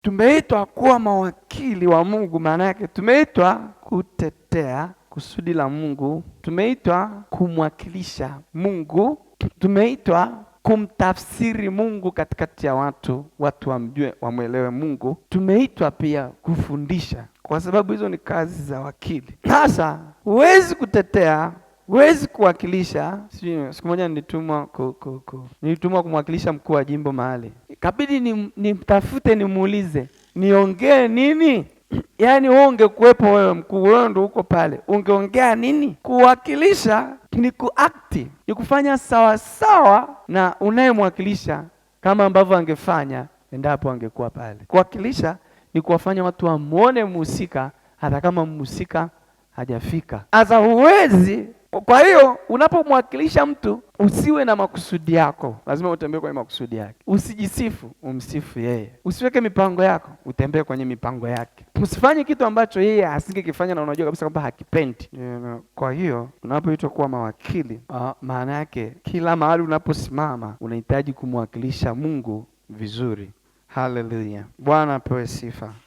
Tumeitwa kuwa mawakili wa Mungu, maana yake tumeitwa kutetea kusudi la Mungu, tumeitwa kumwakilisha Mungu, tumeitwa kumtafsiri Mungu katikati ya watu wamjue, wamwelewe Mungu. Tumeitwa pia kufundisha, kwa sababu hizo ni kazi za wakili. Sasa huwezi kutetea, huwezi kuwakilisha. Siku moja nilitumwa kumwakilisha mkuu wa jimbo mahali, ikabidi nimtafute nimuulize niongee nini? Yaani wewe ungekuwepo, wewe mkuu, wewe ndio uko pale, ungeongea nini? Kuwakilisha ni kuakti, ni kufanya sawa sawa na unayemwakilisha, kama ambavyo angefanya endapo angekuwa pale. Kuwakilisha ni kuwafanya watu wamuone mhusika hata kama mhusika hajafika. Sasa huwezi. Kwa hiyo unapomwakilisha mtu usiwe na makusudi yako, lazima utembee kwenye makusudi yake. Usijisifu, umsifu yeye. Usiweke mipango yako, utembee kwenye mipango yake. Usifanye kitu ambacho yeye asingekifanya na unajua kabisa kwamba hakipendi. Kwa hiyo unapoitwa kuwa mawakili, maana yake kila mahali unaposimama unahitaji kumwakilisha Mungu vizuri. Haleluya, Bwana apewe sifa.